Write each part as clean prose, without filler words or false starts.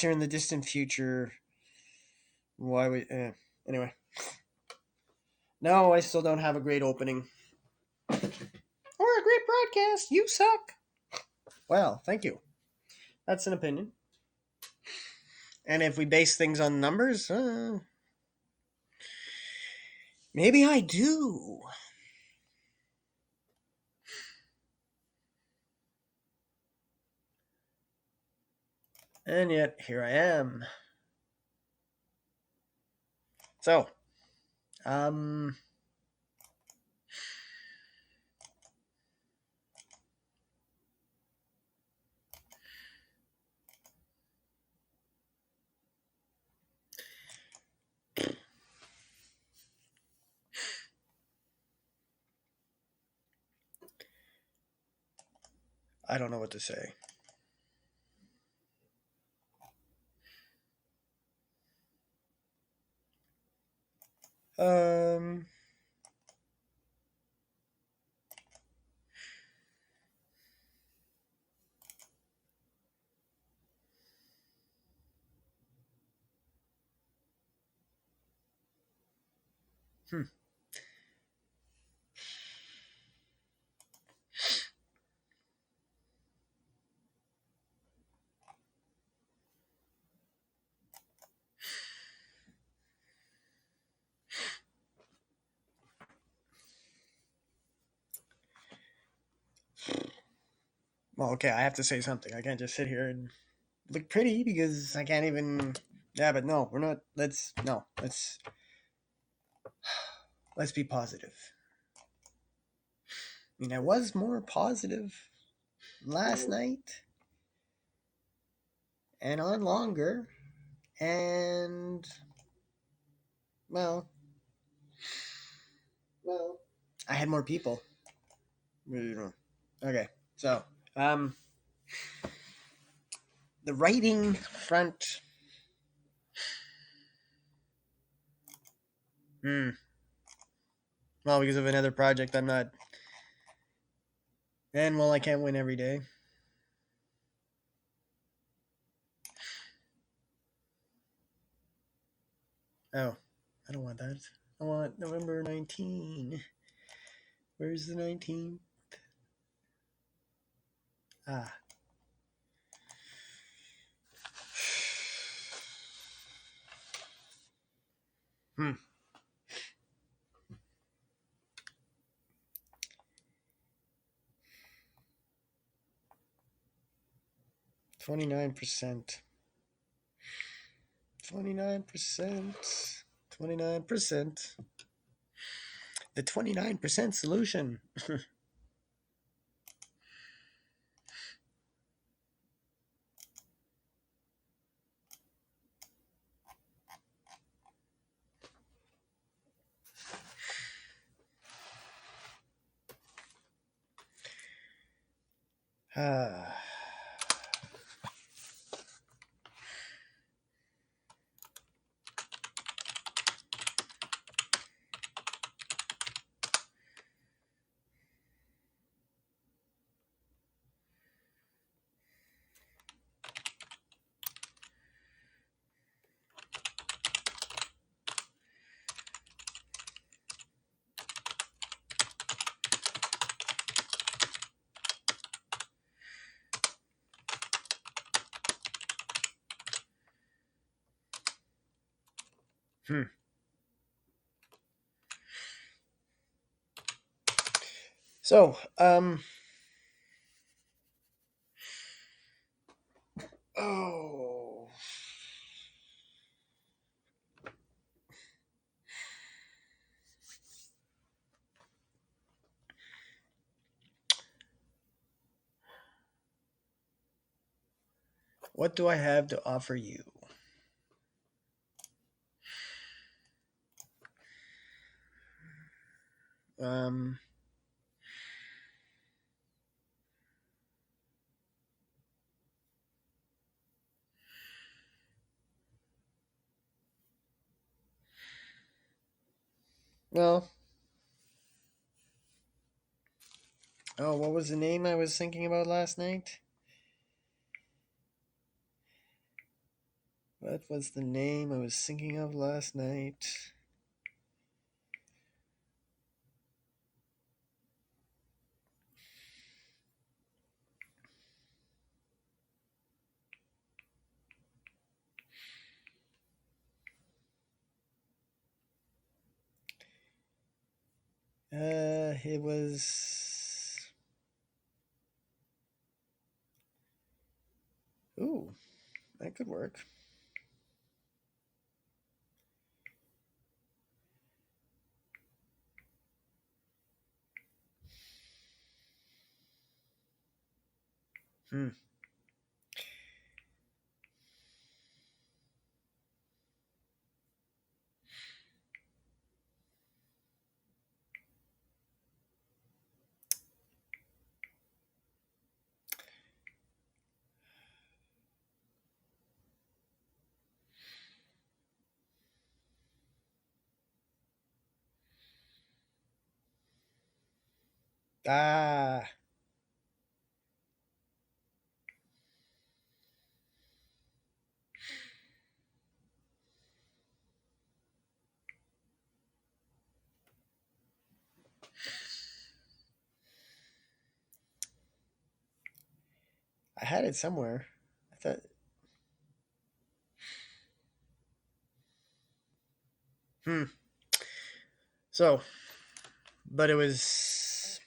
here in the distant future. Why would anyway? No, I still don't have a great opening or a great broadcast. You suck. Well, thank you. That's an opinion. And if we base things on numbers, maybe I do. And yet, here I am. So, um, I don't know what to say. Um, hmm. Well, okay, I have to say something. I can't just sit here and look pretty because I can't even. Yeah, but no, we're not. Let's no. Let's be positive. I mean, I was more positive last night and on longer, and well, I had more people. Okay, so um, the writing front. Hmm. Well, because of another project, I'm not. And well, I can't win every day. Oh, I don't want that. I want November 19. Where's the 19th? Ah. Hmm. 29%. 29%. 29%. The 29% solution. Ah. Hmm. So, oh. What do I have to offer you? Um, well, oh, what was the name I was thinking about last night? What was the name I was thinking of last night? It was. Ooh, that could work. Hmm. Ah, I had it somewhere. I thought. Hmm. So, but it was.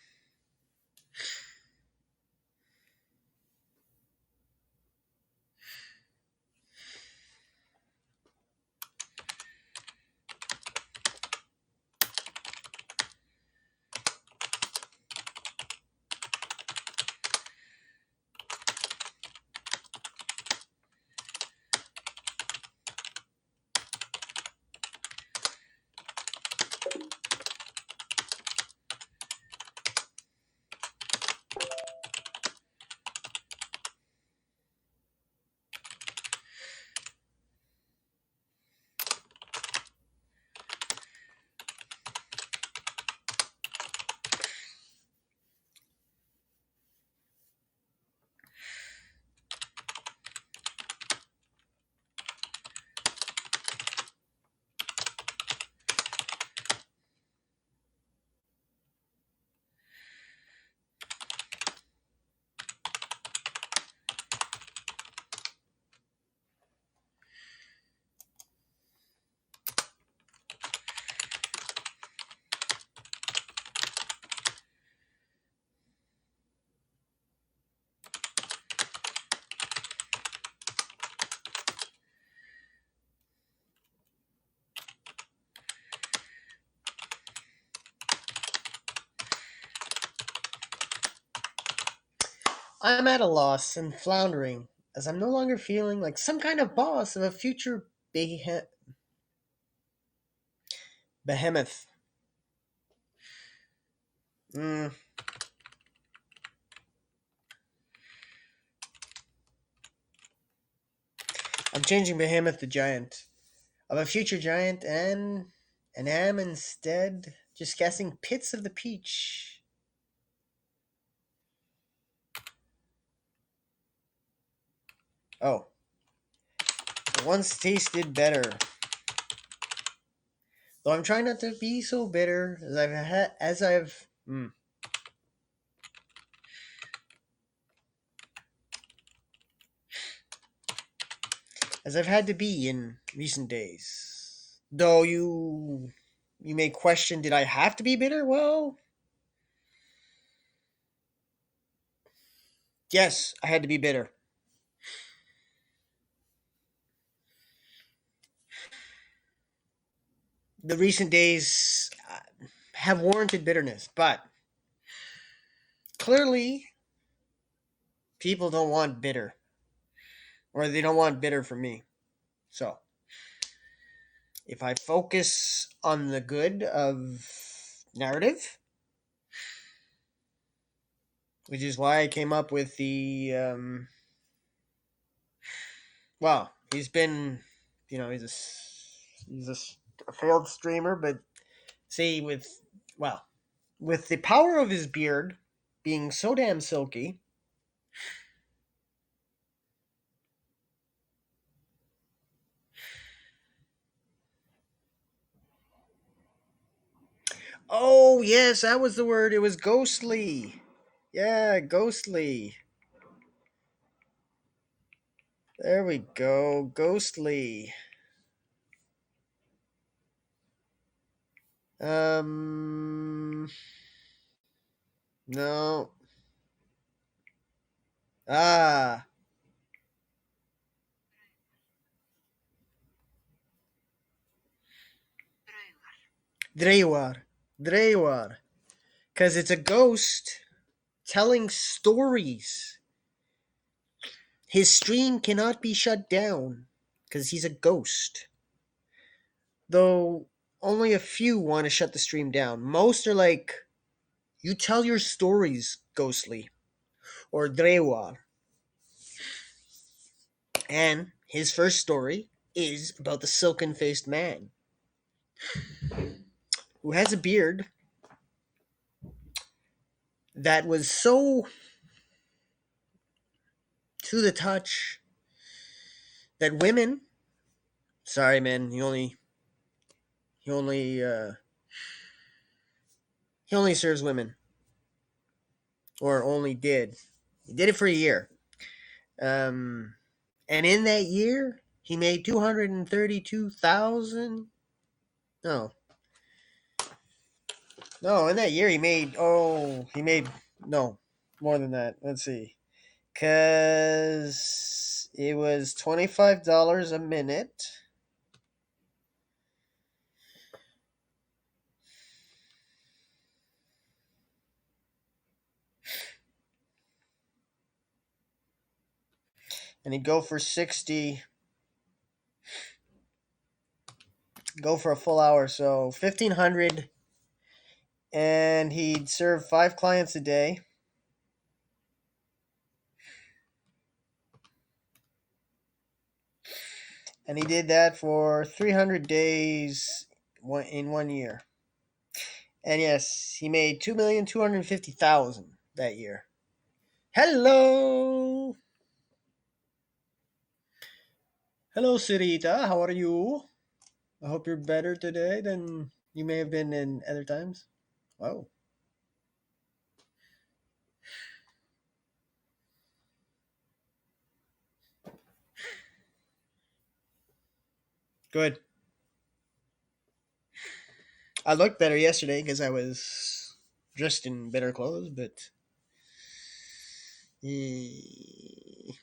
I'm at a loss and floundering, as I'm no longer feeling like some kind of boss of a future behemoth. Mm, I'm changing behemoth to giant. Of a future giant and am instead just guessing pits of the peach. Oh, it once tasted better. Though I'm trying not to be so bitter as I've had to be in recent days. Though you may question, did I have to be bitter? Well, yes, I had to be bitter. The recent days have warranted bitterness, but clearly people don't want bitter, or they don't want bitter from me. So if I focus on the good of narrative, which is why I came up with the well, he's been, he's a failed streamer, but see well, with the power of his beard being so damn silky, Oh, yes, that was the word. It was ghostly. Yeah, ghostly. There we go. Ghostly. Um, no. Ah, Drewar. Drewar. Because it's a ghost telling stories. His stream cannot be shut down because he's a ghost. Though only a few want to shut the stream down. Most are like, you tell your stories, ghostly, or Drewar. And his first story is about the silken faced man who has a beard that was so to the touch that women, sorry man, he only he only serves women, or only did. He did it for a year. Um and in that year he made 232,000. No. No, in that year he made no, more than that. Let's see. Cuz it was $25 a minute. And he'd go for 60, go for a full hour, so 1,500, and he'd serve 5 clients a day. And he did that for 300 days in 1 year. And yes, he made 2,250,000 that year. Hello! Hello, Sarita. How are you? I hope you're better today than you may have been in other times. Oh, good. I looked better yesterday because I was dressed in better clothes, but eh,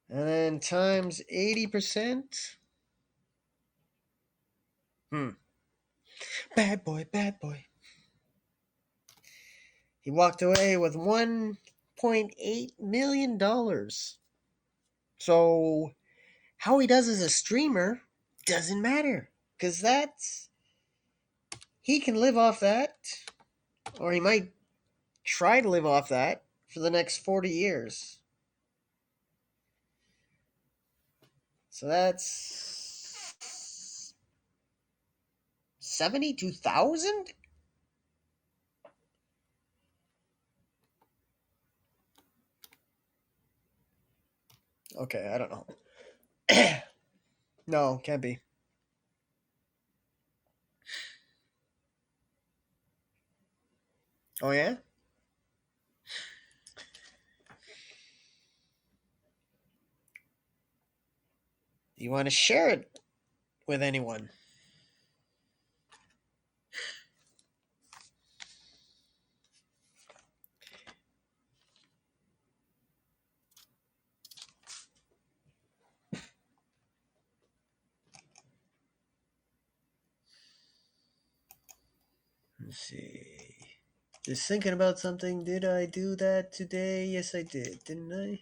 and then times 80%. Bad boy, bad boy. He walked away with $1.8 million. So how he does as a streamer doesn't matter, because that's he can live off that, or he might try to live off that for the next 40 years. So that's 72,000. Okay, I don't know. No, can't be. Oh yeah. You want to share it with anyone? Let's see. Just thinking about something. Did I do that today? Yes, I did, didn't I?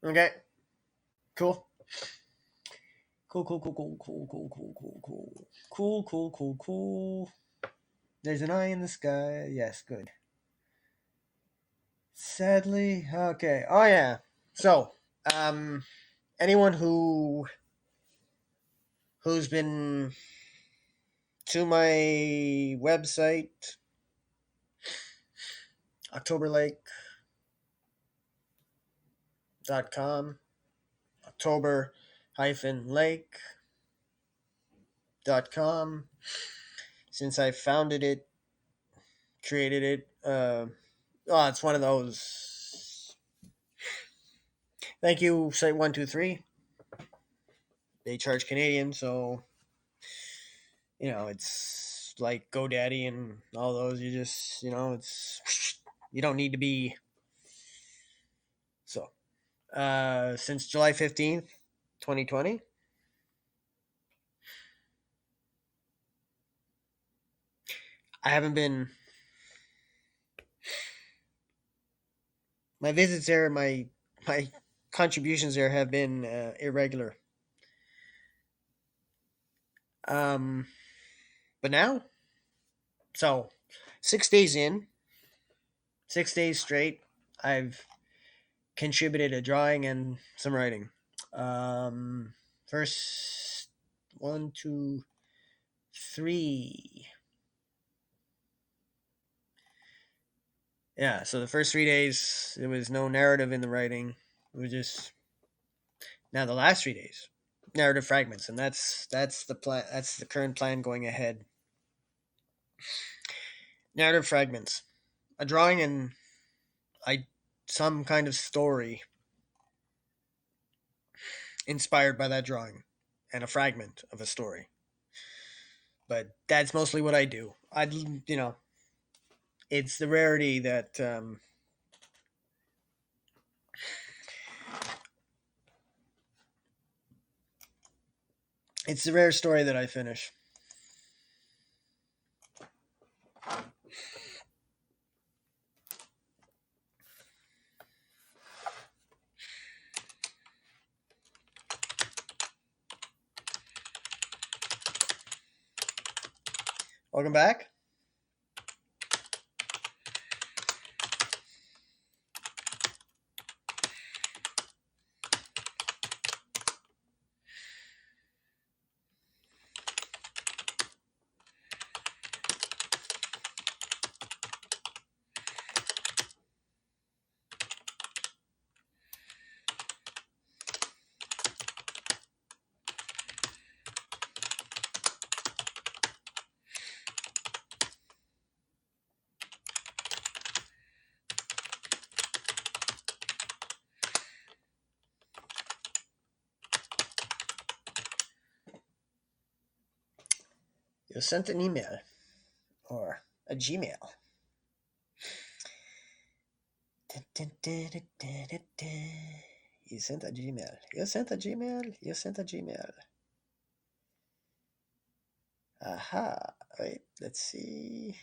Okay. Cool. Cool, cool, cool, cool, cool, cool, cool, cool, cool. Cool, cool, cool, cool. There's an eye in the sky. Yes, good. Sadly, okay. Oh yeah. So, anyone who who's been to my website, octoberlake.com, october-lake.com. Since I founded it, created it, it's one of those. Thank you, Site 123. They charge Canadian, so it's like GoDaddy and all those. You just, it's you don't need to be. So, since July 15th, 2020, I haven't been. My visits there, my contributions there have been irregular. Um, but now, so 6 days in, 6 days straight, I've contributed a drawing and some writing. First, one, two, three. Yeah, so the first 3 days, there was no narrative in the writing. It was just now the last 3 days, narrative fragments, and that's the plan. That's the current plan going ahead. Narrative fragments, a drawing and I some kind of story inspired by that drawing, and a fragment of a story. But that's mostly what I do. It's the rarity that it's the rare story that I finish. Welcome back. You sent an email or a Gmail. You sent a Gmail. You sent a Gmail. You sent a Gmail. Aha. Wait, let's see.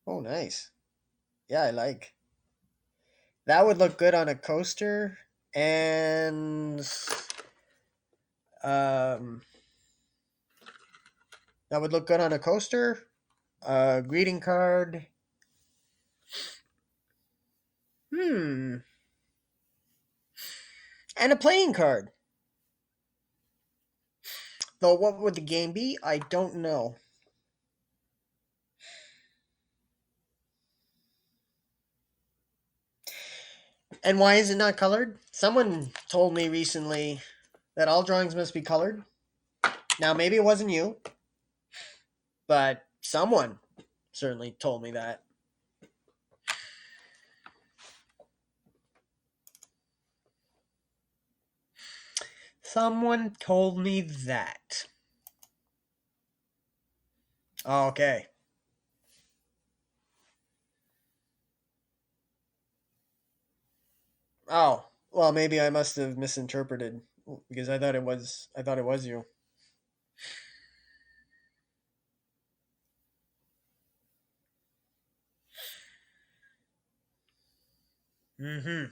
Oh, nice. Yeah, I like. That would look good on a coaster and um that would look good on a coaster, a greeting card. Hmm. And a playing card. Though what would the game be? I don't know. And why is it not colored? Someone told me recently that all drawings must be colored. Now, maybe it wasn't you, but someone certainly told me that. Someone told me that. Okay. Oh, well, maybe I must have misinterpreted because I thought it was you. Mm-hmm.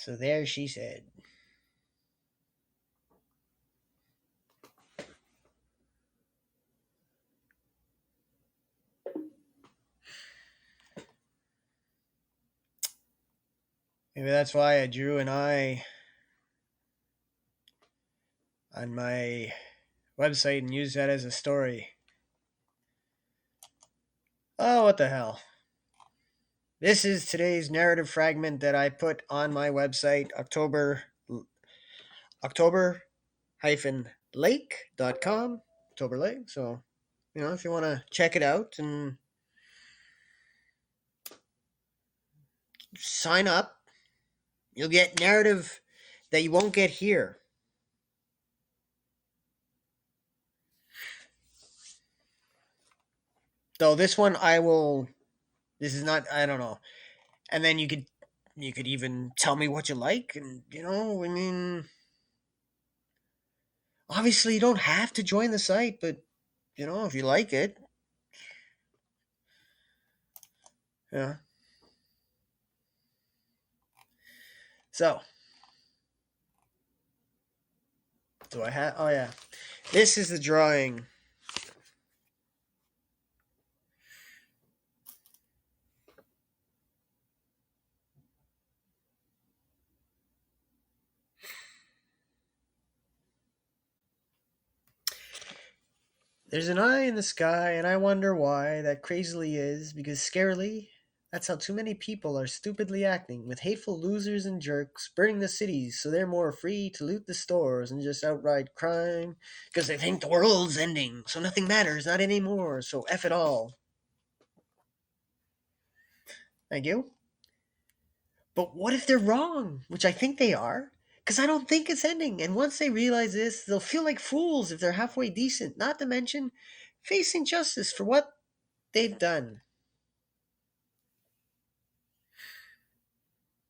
So there she said. Maybe that's why I drew an eye on my website and used that as a story. Oh, what the hell. This is today's narrative fragment that I put on my website, October lake.com. October Lake. So, if you want to check it out and sign up, you'll get narrative that you won't get here. Though this one this is not, I don't know. And then you could even tell me what you like, and I mean, obviously you don't have to join the site, but if you like it, yeah. So, do I have? Oh yeah, this is the drawing. There's an eye in the sky, and I wonder why that crazily is, because scarily, that's how too many people are stupidly acting, with hateful losers and jerks burning the cities so they're more free to loot the stores and just outright crime, because they think the world's ending, so nothing matters, not anymore, so F it all. Thank you. But what if they're wrong, which I think they are? Because I don't think it's ending, and once they realize this, they'll feel like fools if they're halfway decent, not to mention facing justice for what they've done.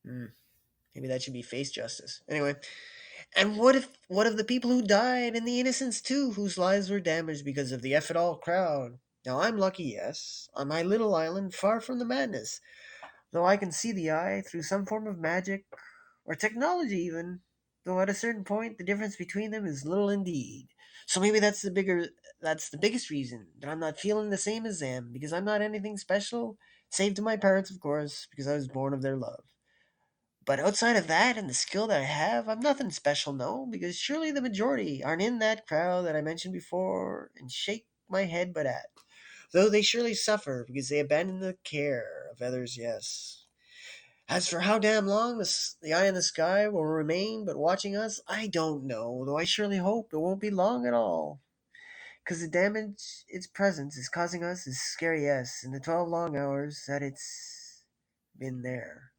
Hmm. Maybe that should be face justice. Anyway, and what if the people who died and the innocents too, whose lives were damaged because of the F it all crowd? Now I'm lucky, yes, on my little island far from the madness, though I can see the eye through some form of magic or technology even. Though at a certain point the difference between them is little indeed. So maybe that's the biggest reason that I'm not feeling the same as them, because I'm not anything special, save to my parents, of course, because I was born of their love. But outside of that and the skill that I have, I'm nothing special, no, because surely the majority aren't in that crowd that I mentioned before and shake my head but at. Though they surely suffer because they abandon the care of others, yes. As for how damn long the eye in the sky will remain but watching us, I don't know, though I surely hope it won't be long at all. Because the damage its presence is causing us is scary, yes, in the 12 long hours that it's been there.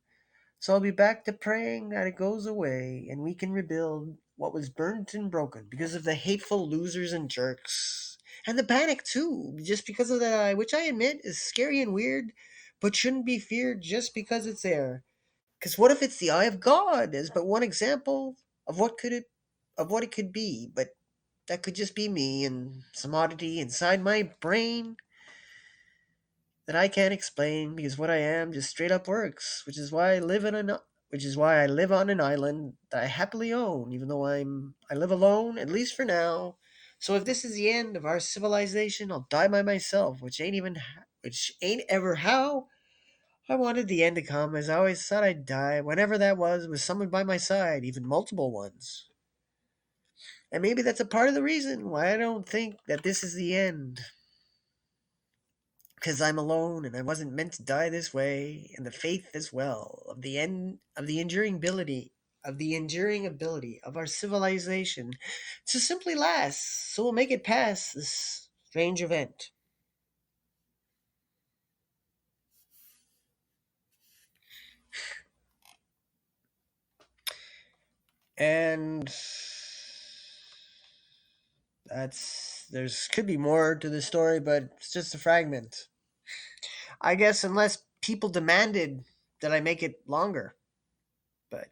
So I'll be back to praying that it goes away and we can rebuild what was burnt and broken because of the hateful losers and jerks. And the panic too, just because of that eye, which I admit is scary and weird, but shouldn't be feared just because it's there. Because what if it's the eye of God as but one example of what it could be, but that could just be me and some oddity inside my brain that I can't explain because what I am just straight up works, which is why I live on an island that I happily own, even though I live alone, at least for now. So if this is the end of our civilization, I'll die by myself, which ain't ever how I wanted the end to come, as I always thought I'd die, whenever that was, with someone by my side, even multiple ones. And maybe that's a part of the reason why I don't think that this is the end. Because I'm alone and I wasn't meant to die this way, and the faith as well of the enduring ability of our civilization to simply last, so we'll make it past this strange event. And there's could be more to the story, but it's just a fragment. I guess unless people demanded that I make it longer, but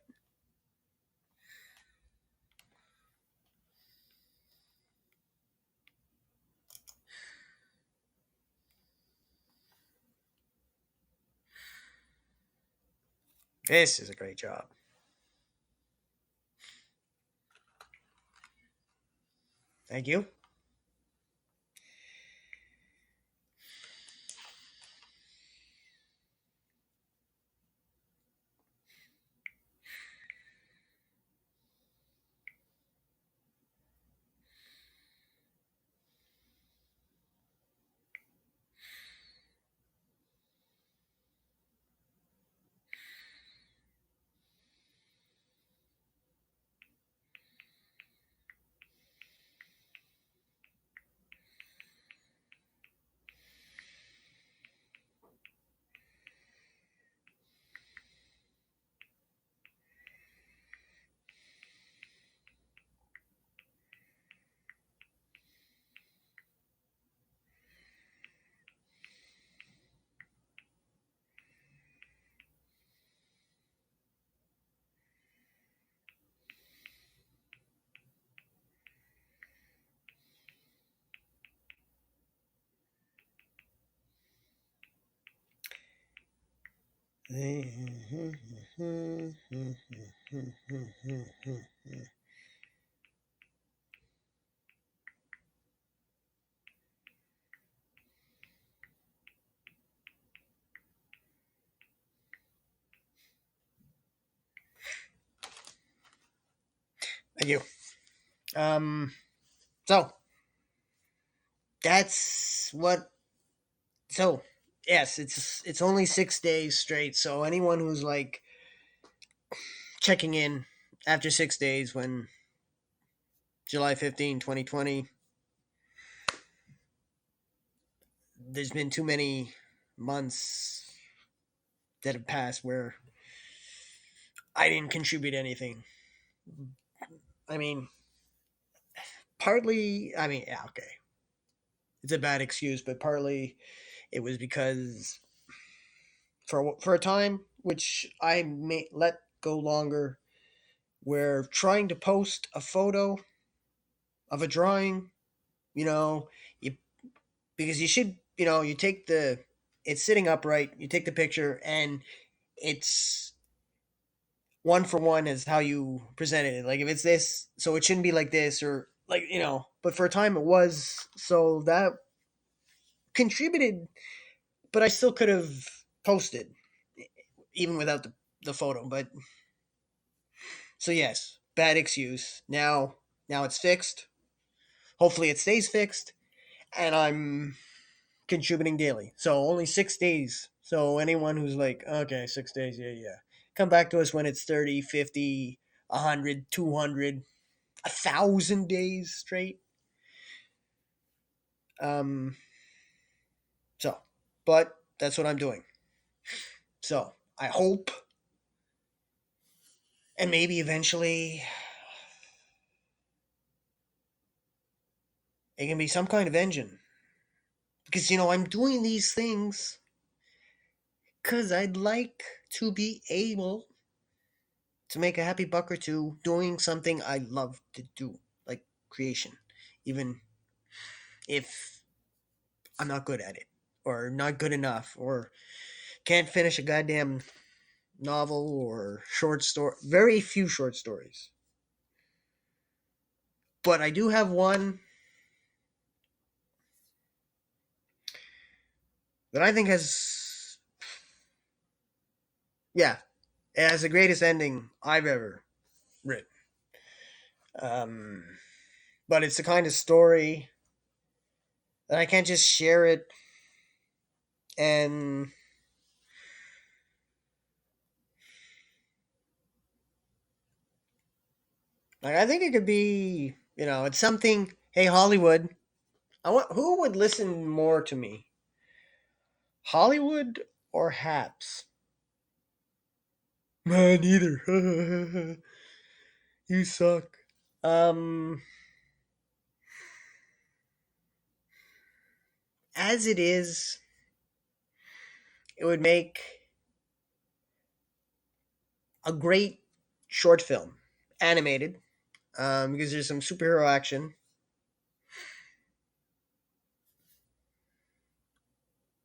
this is a great job. Thank you. Thank you. Um, so that's what. So yes, it's only 6 days straight. So anyone who's like checking in after 6 days when July 15, 2020, there's been too many months that have passed where I didn't contribute anything. I mean, partly, I mean, yeah, okay. It's a bad excuse, but partly it was because for a time, which I may let go longer, where trying to post a photo of a drawing, you know, you because you should, you take it's sitting upright, you take the picture, and it's one for one is how you presented it. Like if it's this, so it shouldn't be like this, or like But for a time it was, so that contributed, but I still could have posted even without the photo. But so yes, bad excuse. Now it's fixed. Hopefully it stays fixed, and I'm contributing daily. So only 6 days. So anyone who's like, okay, 6 days, yeah, yeah. Come back to us when it's 30, 50, 100, 200, 1,000 days straight. Um, so, but that's what I'm doing. So I hope, and maybe eventually it can be some kind of engine. Because, I'm doing these things because I'd like to be able to make a happy buck or two doing something I love to do, like creation, even if I'm not good at it, or not good enough, or can't finish a goddamn novel or short story. Very few short stories. But I do have one that I think yeah, it has the greatest ending I've ever written. Um, but it's the kind of story that I can't just share it and like I think it could be, it's something. Hey, Hollywood, I want who would listen more to me, Hollywood or Haps? Neither. You suck. Um, as it is, it would make a great short film, animated, because there's some superhero action.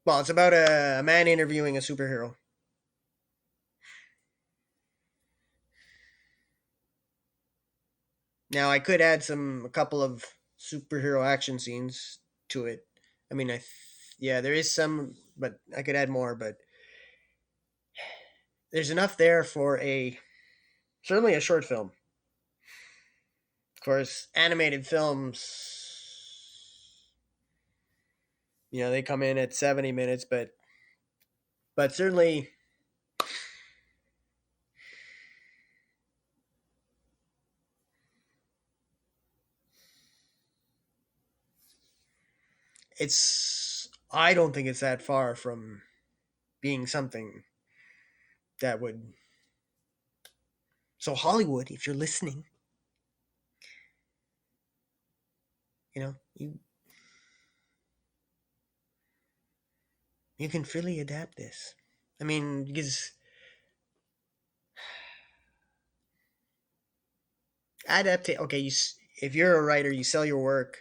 Well, it's about a man interviewing a superhero. Now, I could add a couple of superhero action scenes to it. I mean, yeah, there is some, but I could add more. But there's enough there for a certainly a short film. Of course, animated films, they come in at 70 minutes, but certainly I don't think it's that far from being something that would. So Hollywood, if you're listening, you can freely adapt this. I mean, because adapt. Okay, if you're a writer, you sell your work.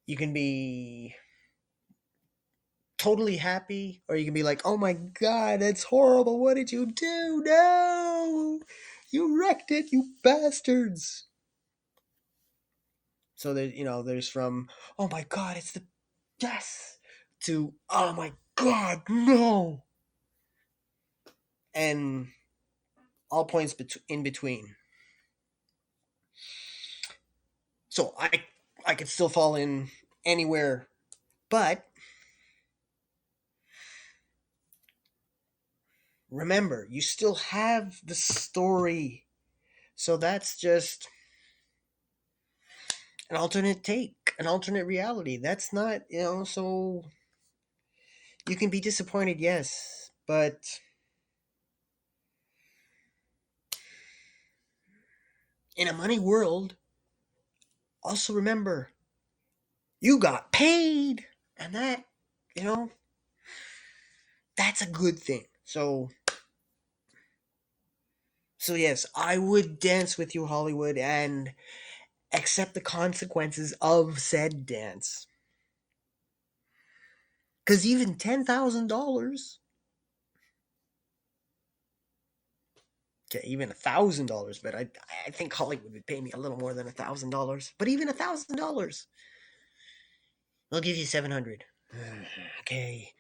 You can be totally happy, or you can be like, "Oh my god, that's horrible! What did you do? No, you wrecked it, you bastards!" So there's from, "Oh my god, it's the yes," to, "Oh my god, no," and all points in between. So I could still fall in anywhere, but remember, you still have the story. So that's just an alternate take, an alternate reality. That's not, so you can be disappointed, yes, but in a money world, also remember, you got paid, and that, you know, that's a good thing. So yes, I would dance with you, Hollywood, and accept the consequences of said dance. Because even $10,000, okay, even $1,000, but I think Hollywood would pay me a little more than $1,000. But even $1,000, I'll give you 700. Okay.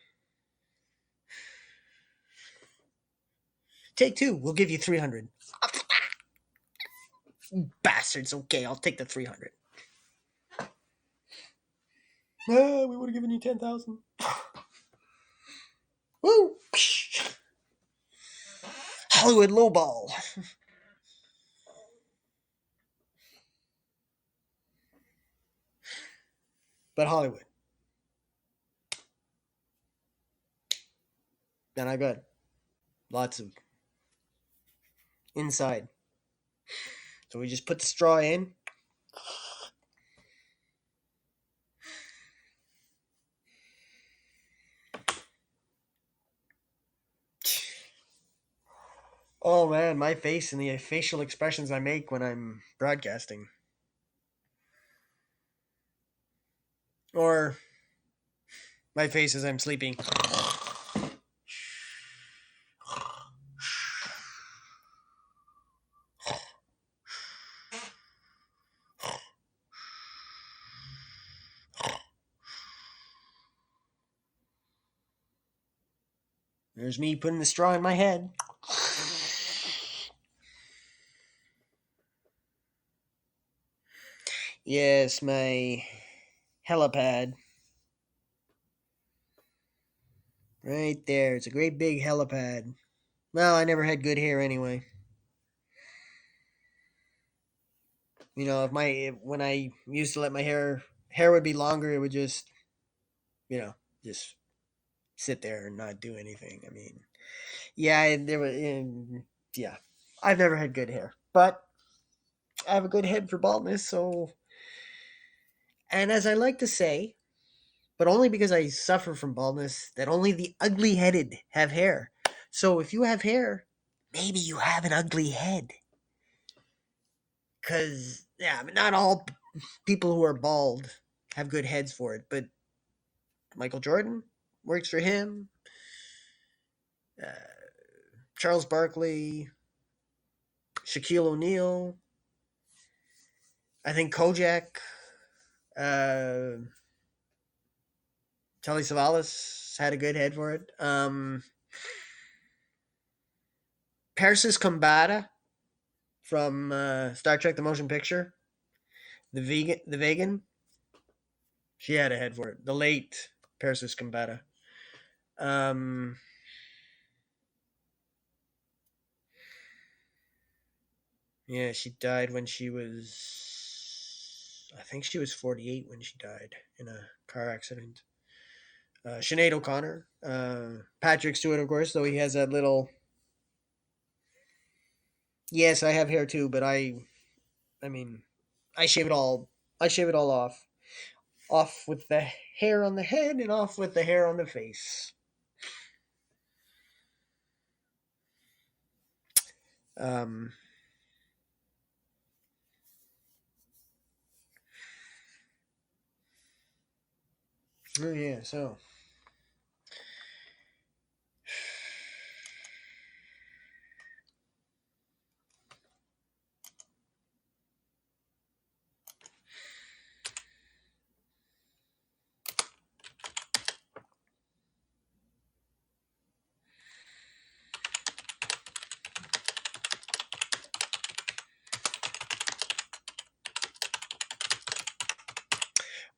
Take two. We'll give you 300. Bastards. Okay, I'll take the 300. We would have given you 10,000. Woo! Hollywood lowball. But Hollywood. Then I got lots of inside. So we just put the straw in. Oh man, my face and the facial expressions I make when I'm broadcasting. Or my face as I'm sleeping. There's me putting the straw in my head. Yes, my helipad. Right there. It's a great big helipad. Well, I never had good hair anyway. When I used to let my hair would be longer, it would just sit there and not do anything. I mean, yeah, there was, yeah. I've never had good hair, but I have a good head for baldness. So, and as I like to say, but only because I suffer from baldness, that only the ugly-headed have hair. So if you have hair, maybe you have an ugly head. Because yeah, I mean, not all people who are bald have good heads for it, but Michael Jordan works for him. Uh, Charles Barkley, Shaquille O'Neal. I think Kojak Uh, Telly Savalas had a good head for it. Persis Kambata from Star Trek: The Motion Picture, the vegan, she had a head for it. The late Persis Kambata. Um, yeah, she died when she was, I think she was 48 when she died in a car accident. Sinead O'Connor, Patrick Stewart, of course, though he has that little. Yes, I have hair too, but I mean, I shave it all. I shave it all off with the hair on the head and off with the hair on the face. Um, oh yeah, so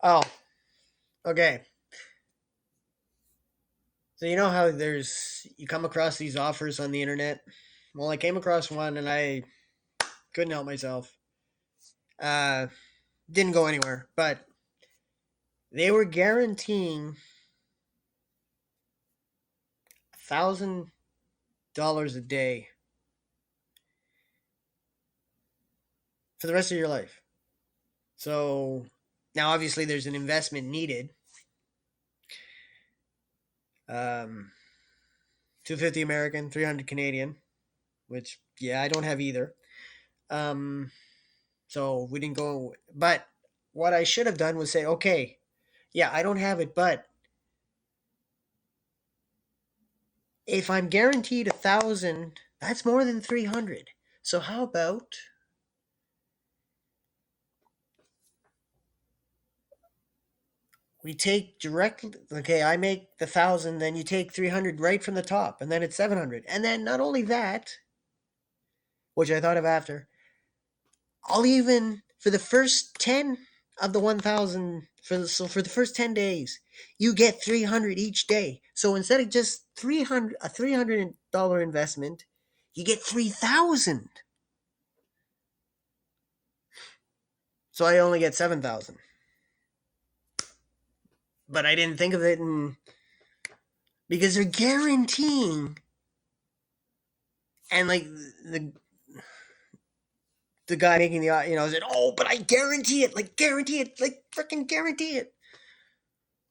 oh, okay. So you know how you come across these offers on the internet. Well, I came across one and I couldn't help myself. Uh, didn't go anywhere, but they were guaranteeing $1,000 a day for the rest of your life. So now, obviously, there's an investment needed. 250 American, 300 Canadian, which yeah, I don't have either. Um, so we didn't go. But what I should have done was say, okay, yeah, I don't have it, but if I'm guaranteed 1,000, that's more than 300. So how about we take directly? Okay, I make the 1,000, then you take 300 right from the top, and then it's 700, and then not only that, which I thought of after, I'll even for the first 10 of the 1,000 for the first 10 days, you get 300 each day. So instead of just 300 a $300 investment, you get 3,000. So I only get 7,000. But I didn't think of it because they're guaranteeing, and like the guy making the said, "Oh, but I guarantee it, like freaking guarantee it."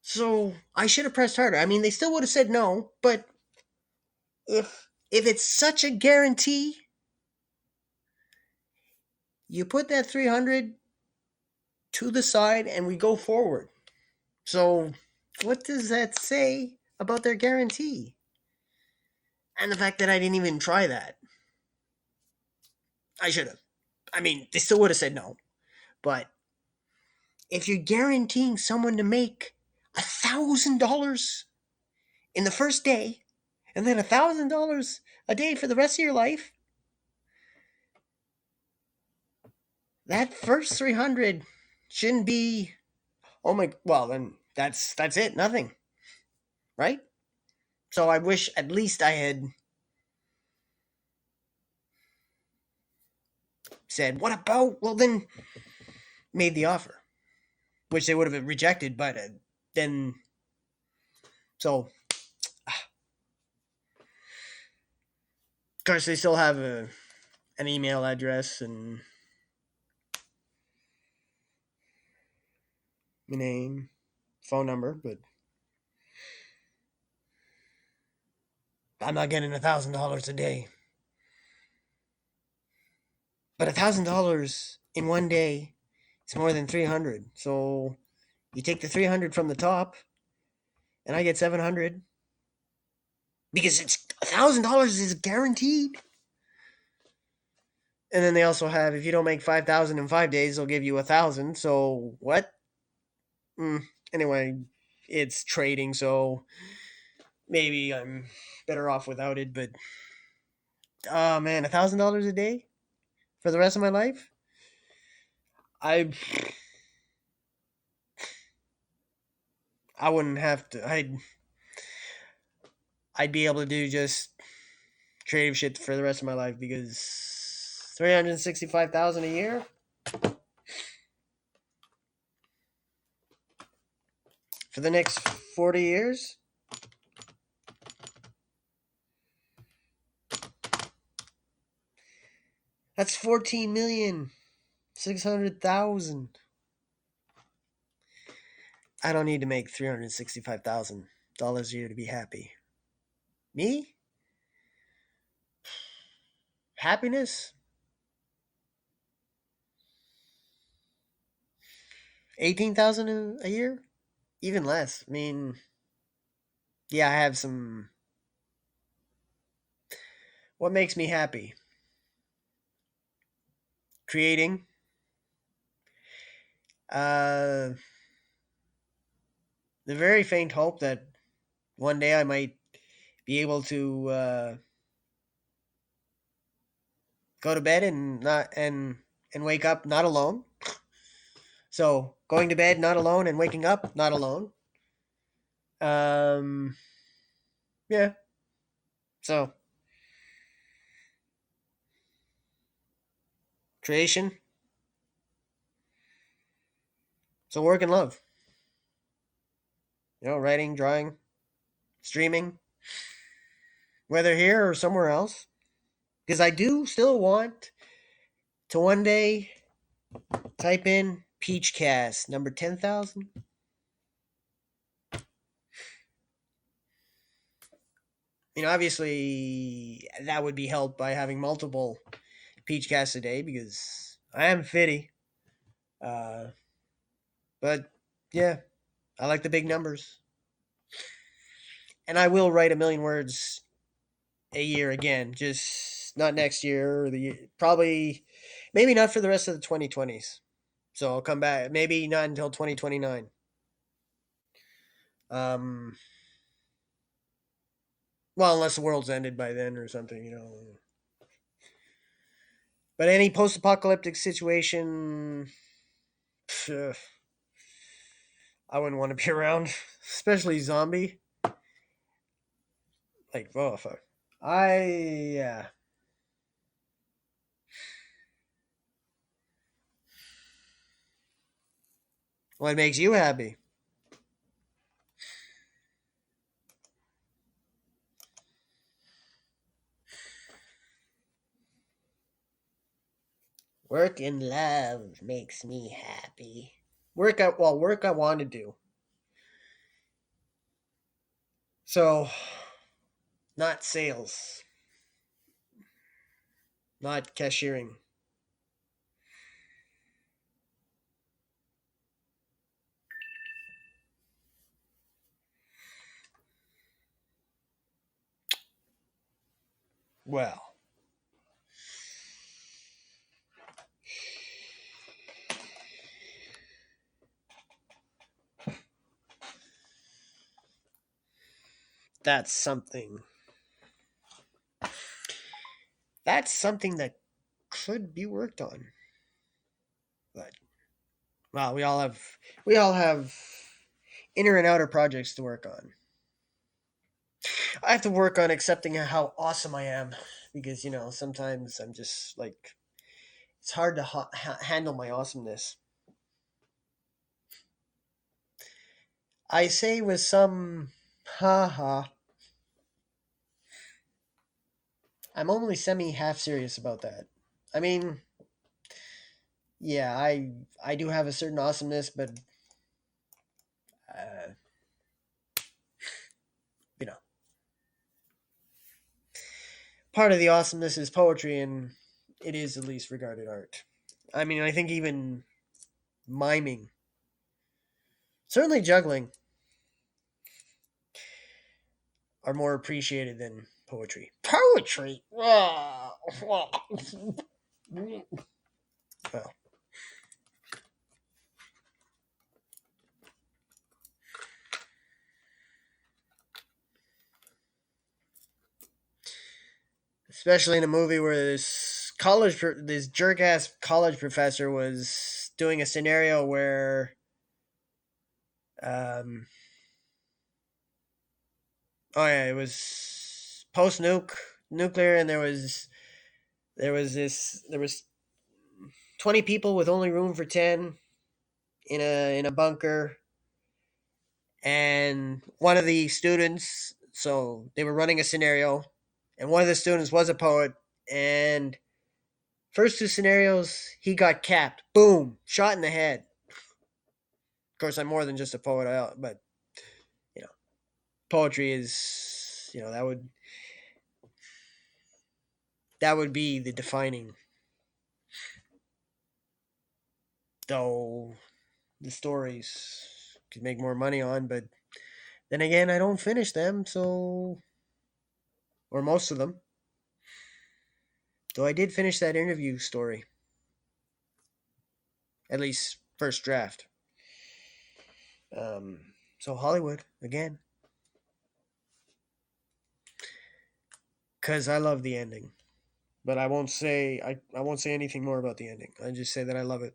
So I should have pressed harder. I mean, they still would have said no, but if it's such a guarantee, you put that 300 to the side and we go forward. So what does that say about their guarantee? And the fact that I didn't even try that. I should have. I mean, they still would have said no. But if you're guaranteeing someone to make $1,000 in the first day, and then $1,000 a day for the rest of your life, that first 300 shouldn't be. Oh my! Well, then that's it. Nothing, right? So I wish at least I had said, "What about?" Well, then made the offer, which they would have rejected. But then, so of course they still have an email address and a name, phone number, but I'm not getting $1,000 a day. But $1,000 in one day is more than 300. So you take the 300 from the top, and I get 700 because it's $1,000 is guaranteed. And then they also have, if you don't make 5,000 in 5 days, they'll give you 1,000. So what? Mm, anyway, it's trading, so maybe I'm better off without it. But oh man, $1,000 a day for the rest of my life. I I wouldn't have to. I'd be able to do just creative shit for the rest of my life because 365,000 a year for the next 40 years. That's 14,600,000. I don't need to make $365,000 a year to be happy. Me? Happiness? 18,000 a year? Even less. I mean, yeah, I have some. What makes me happy? Creating. Uh, the very faint hope that one day I might be able to go to bed and wake up not alone. So going to bed not alone and waking up not alone. Um, yeah. So creation. So work and love. Writing, drawing, streaming, whether here or somewhere else. Because I do still want to one day type in PeachCast number 10,000. Obviously that would be helped by having multiple PeachCasts a day because I am fitty. Uh, but yeah, I like the big numbers. And I will write a million words a year again, just not next year or probably maybe not for the rest of the 2020s. So I'll come back maybe not until 2029. Um well, unless the world's ended by then or something. But any post-apocalyptic situation, pff, I wouldn't want to be around, especially zombie. Like, oh fuck. Yeah. What makes you happy? Work and love makes me happy. Work I want to do. So, not sales, not cashiering. Well, that's something. That's something that could be worked on. But well, we all have inner and outer projects to work on. I have to work on accepting how awesome I am because sometimes I'm just like it's hard to handle my awesomeness. I say with some haha. I'm only semi half serious about that. I mean, yeah, I do have a certain awesomeness, but uh, you know, part of the awesomeness is poetry, and it is the least regarded art. I mean, I think even miming, certainly juggling, are more appreciated than poetry. Poetry. Well, especially in a movie where this jerk ass college professor was doing a scenario where um oh yeah, it was post nuclear, and there was 20 people with only room for 10 in a bunker, and one of the students, so they were running a scenario, and one of the students was a poet, and first two scenarios he got capped, boom, shot in the head. Of course, I'm more than just a poet, but you know, poetry is, that would be the defining, though the stories could make more money on, but then again, I don't finish them, so, or most of them. Though I did finish that interview story, at least first draft. So Hollywood again, because I love the ending, but I won't say anything more about the ending. I just say that I love it.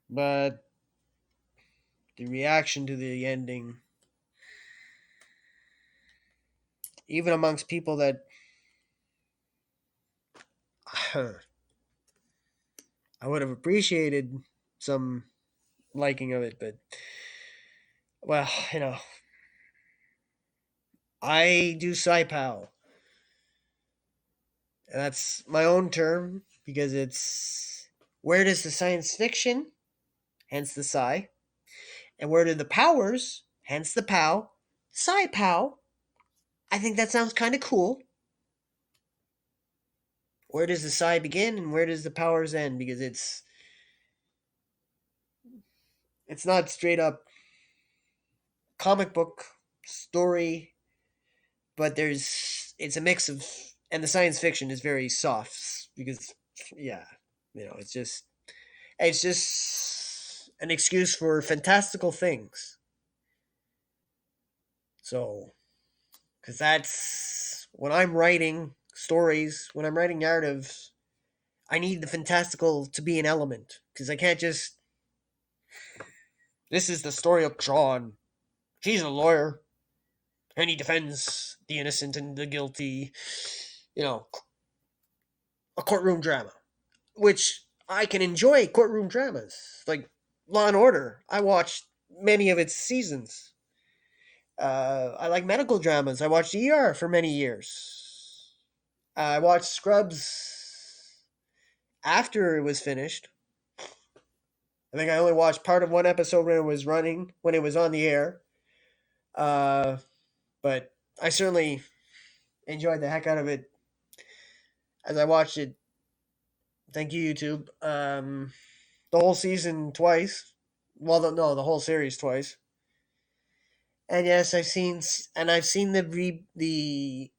But the reaction to the ending, even amongst people that I would have appreciated some liking of it, but well, I do sci-pow, and that's my own term because it's where does the science fiction, hence the sci, and where do the powers, hence the pow, sci-pow. I think that sounds kind of cool. Where does the sci begin and where does the powers end? Because it's not straight up comic book story, but it's a mix of, and the science fiction is very soft because yeah, it's just an excuse for fantastical things. So, because that's when I'm writing stories, when I'm writing narratives, I need the fantastical to be an element because I can't just. This is the story of John. He's a lawyer and he defends the innocent and the guilty. You know, a courtroom drama, which I can enjoy courtroom dramas like Law and Order. I watched many of its seasons. I like medical dramas. I watched ER for many years. I watched Scrubs after it was finished. I think I only watched part of one episode when it was on the air. Uh, but I certainly enjoyed the heck out of it as I watched it. Thank you, YouTube. The whole season twice. Well, no, the whole series twice. And yes, I've seen the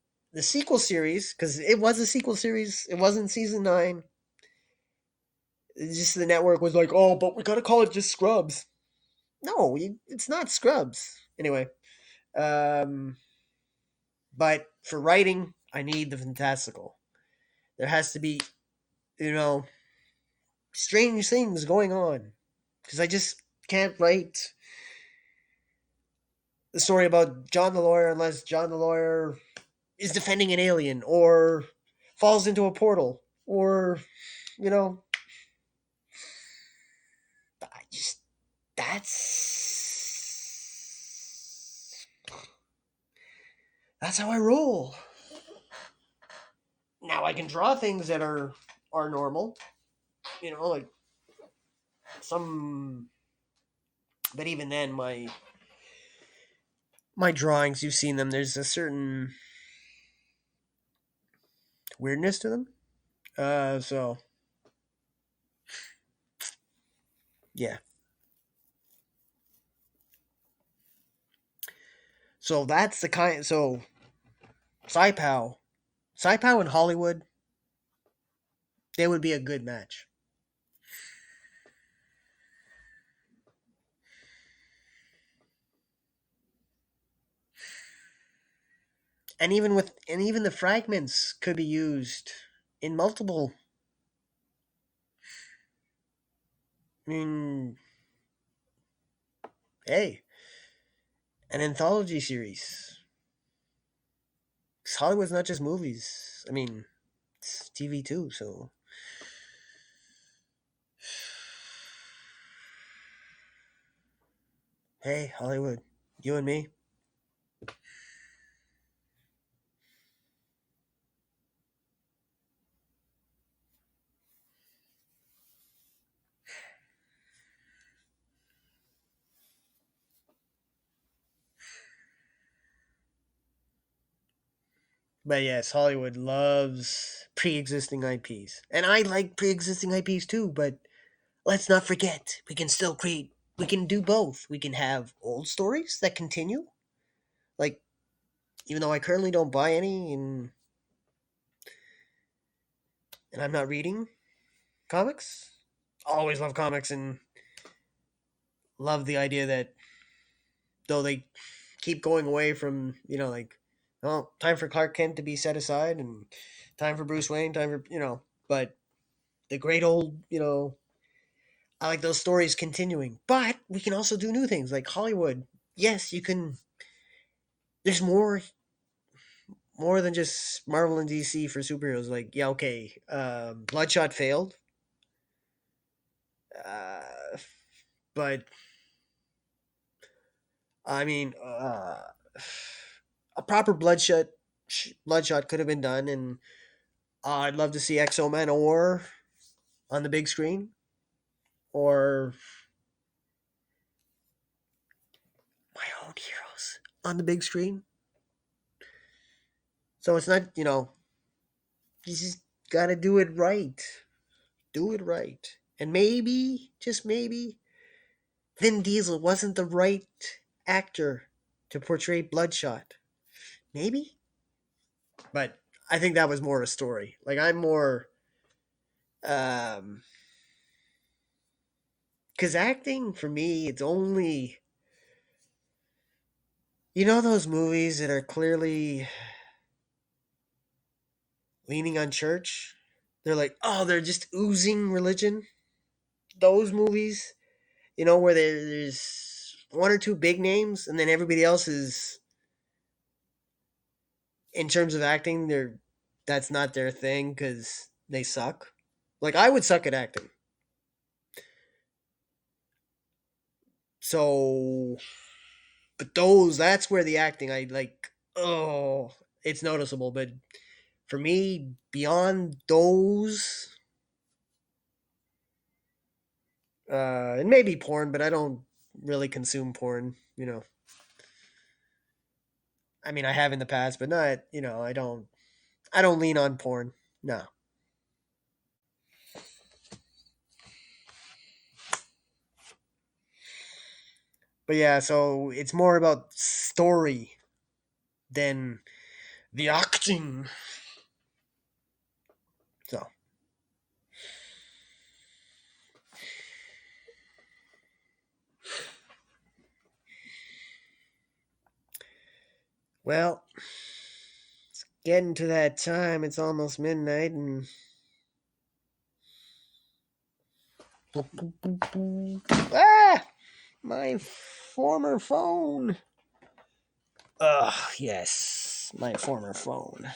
sequel series because it was a sequel series. It wasn't season 9. It's just the network was like, oh, but we gotta call it just Scrubs. No, it's not Scrubs. Anyway, um, but for writing, I need the fantastical. There has to be, you know, strange things going on because I just can't write the story about John the lawyer unless John the lawyer is defending an alien or falls into a portal or you know I just that's how I roll. Now I can draw things that are normal, like some, but even then my drawings, you've seen them, there's a certain weirdness to them. So yeah. So that's the kind. So Sci-Pow, Sci-Pow in Hollywood, they would be a good match. And even the fragments could be used in multiple. I mean, hey, an anthology series. 'Cause Hollywood's not just movies. I mean, it's TV too. So, hey, Hollywood, you and me. But yes, Hollywood loves pre-existing IPs, and I like pre-existing IPs too. But let's not forget, we can still create. We can do both. We can have old stories that continue, like even though I currently don't buy any, and I'm not reading comics. Always love comics and love the idea that though they keep going away from like, well, time for Clark Kent to be set aside and time for Bruce Wayne, time for but the great old I like those stories continuing. But we can also do new things like Hollywood. Yes, you can. There's more than just Marvel and DC for superheroes. Like, yeah, okay, Bloodshot failed, uh, but I mean, a proper Bloodshot could have been done, and I'd love to see Exo Man or on the big screen, or my own heroes on the big screen. So it's not, you just gotta do it right. Do it right. And maybe, just maybe, Vin Diesel wasn't the right actor to portray Bloodshot. Maybe? But I think that was more a story. Like, I'm more. Um, because acting, for me, it's only. Those movies that are clearly leaning on church? They're like, oh, they're just oozing religion. Those movies, where there's one or two big names, and then everybody else is, in terms of acting, that's not their thing because they suck. Like I would suck at acting, so but that's where the acting I like. Oh, it's noticeable, but for me, beyond those, it may be porn, but I don't really consume porn. I mean, I have in the past, but not. I don't. I don't lean on porn. No. But yeah, so it's more about story than the acting. So, well, getting to that time. It's almost midnight, and ah, my former phone. Ugh, yes, my former phone.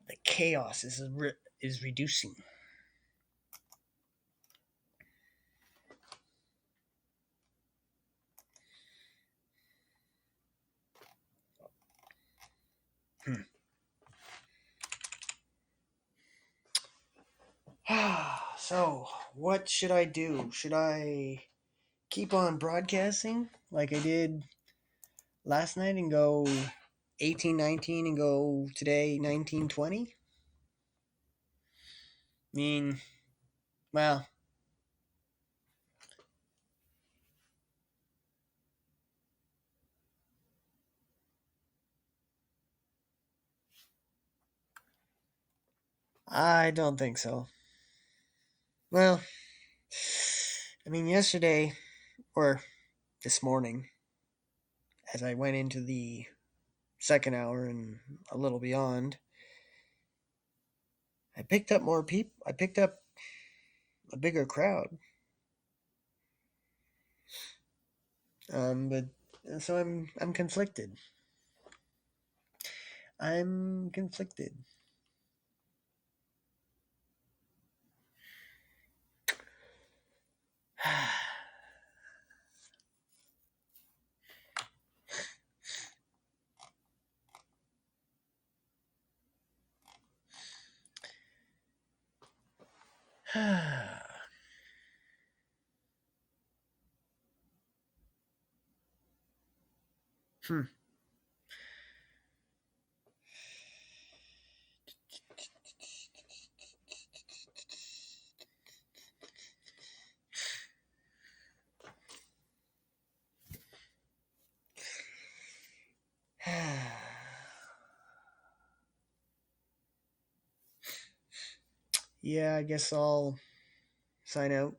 The chaos is reducing. Hmm. So, what should I do? Should I keep on broadcasting like I did last night and go 1819 and go today 1920? I mean, well, I don't think so. Well, I mean, yesterday, or this morning as I went into the second hour and a little beyond. I picked up more people. I picked up a bigger crowd. But so I'm conflicted. I'm conflicted. Hmm. Yeah, I guess I'll sign out.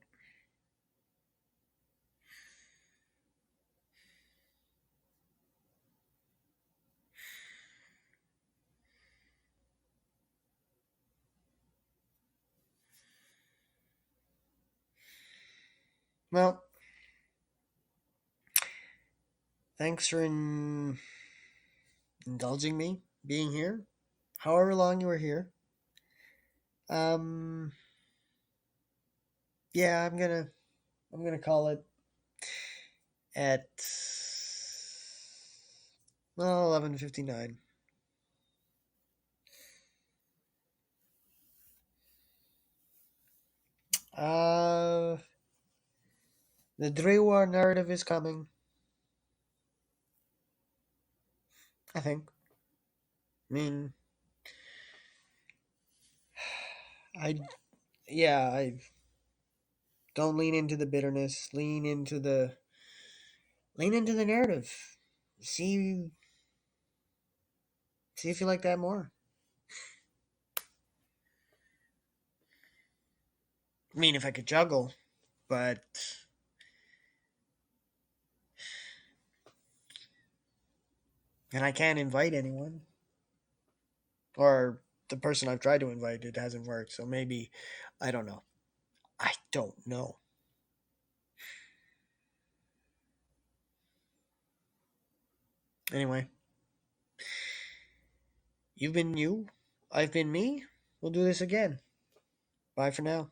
Well, thanks for indulging me being here. However long you were here. Um, yeah, I'm gonna call it at 11:59. Uh, the Drewar narrative is coming. I think. I mean, I yeah, I don't lean into the bitterness. Lean into the narrative. See see if you like that more. I mean, if I could juggle, but and I can't invite anyone, or the person I've tried to invite, it hasn't worked. So maybe I don't know. I don't know. Anyway, you've been you. I've been me. We'll do this again. Bye for now.